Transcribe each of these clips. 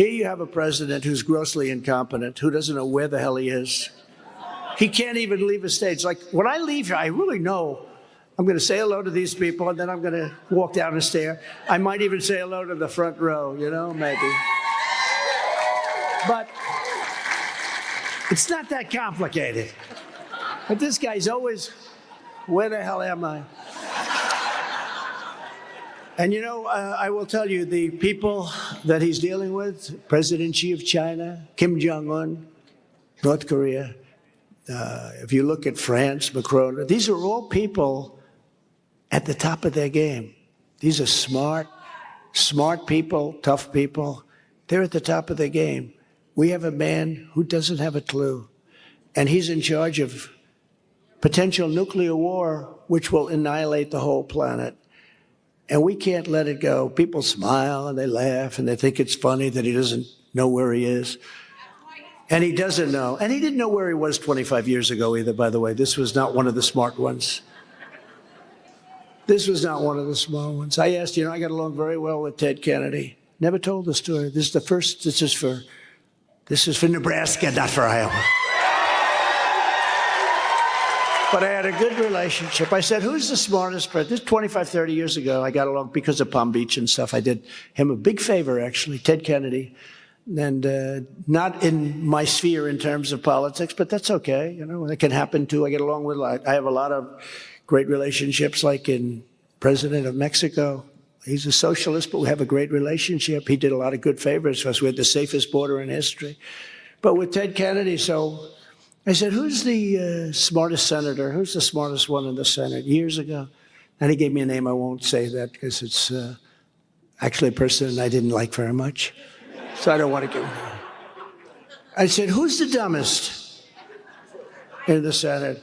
Here you have a president who's grossly incompetent, who doesn't know where the hell he is. He can't even leave a stage. Like, when I leave here, I really know I'm going to say hello to these people, and then I'm going to walk down the stair. I might even say hello to the front row, maybe. But it's not that complicated. But this guy's always, where the hell am I? And I will tell you, the people that he's dealing with, President Xi of China, Kim Jong-un, North Korea, if you look at France, Macron, these are all people at the top of their game. These are smart people, tough people. They're at the top of their game. We have a man who doesn't have a clue, and he's in charge of potential nuclear war, which will annihilate the whole planet. And we can't let it go. People smile and they laugh and they think it's funny that he doesn't know where he is. And he doesn't know. And he didn't know where he was 25 years ago either, by the way. This was not one of the smart ones. This was not one of the smart ones. I asked, I got along very well with Ted Kennedy. Never told the story. This is the first, this is for Nebraska, not for Iowa. But I had a good relationship. I said, who's the smartest person? This 25, 30 years ago, I got along because of Palm Beach and stuff. I did him a big favor, actually, Ted Kennedy. And not in my sphere in terms of politics, but that's okay. It can happen too. I get along with, I have a lot of great relationships, like in President of Mexico. He's a socialist, but we have a great relationship. He did a lot of good favors for us. We had the safest border in history. But with Ted Kennedy, so I said, who's the smartest senator? Who's the smartest one in the Senate? Years ago. And he gave me a name. I won't say that because it's actually a person I didn't like very much. So I don't want to give him. I said, who's the dumbest in the Senate?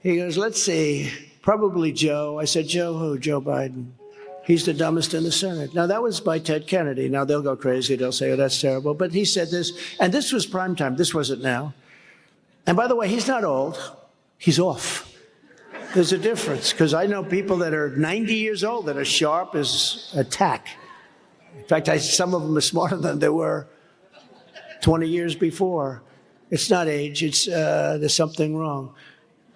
He goes, let's see, probably Joe. I said, Joe who? Joe Biden. He's the dumbest in the Senate. Now, that was by Ted Kennedy. Now, they'll go crazy. They'll say, oh, that's terrible. But he said this, and this was prime time. This wasn't now. And by the way, he's not old. He's off. There's a difference, because I know people that are 90 years old that are sharp as a tack. In fact, some of them are smarter than they were 20 years before. It's not age. It's there's something wrong.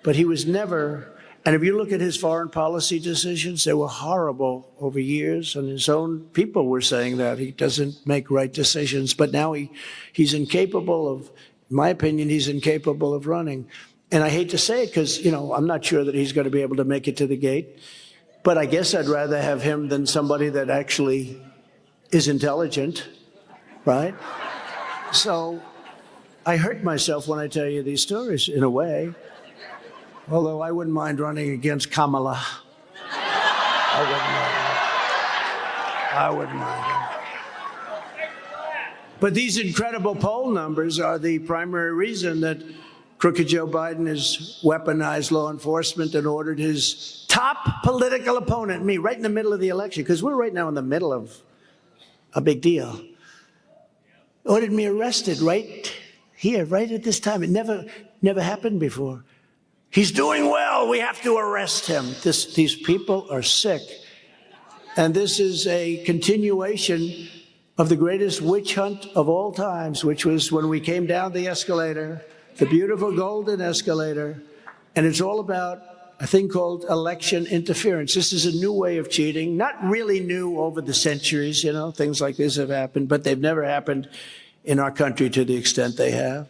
But he was never, and if you look at his foreign policy decisions, they were horrible over years, and his own people were saying that he doesn't make right decisions. But now he's incapable of, in my opinion, he's incapable of running. And I hate to say it because, I'm not sure that he's going to be able to make it to the gate. But I guess I'd rather have him than somebody that actually is intelligent, right? So I hurt myself when I tell you these stories, in a way. Although I wouldn't mind running against Kamala. I wouldn't mind. But these incredible poll numbers are the primary reason that crooked Joe Biden has weaponized law enforcement and ordered his top political opponent, me, right in the middle of the election, because we're right now in the middle of a big deal, ordered me arrested right here, right at this time. It never happened before. He's doing well. We have to arrest him. These people are sick. And this is a continuation of the greatest witch hunt of all times, which was when we came down the escalator, the beautiful golden escalator, and it's all about a thing called election interference. This is a new way of cheating, not really new over the centuries, things like this have happened, but they've never happened in our country to the extent they have.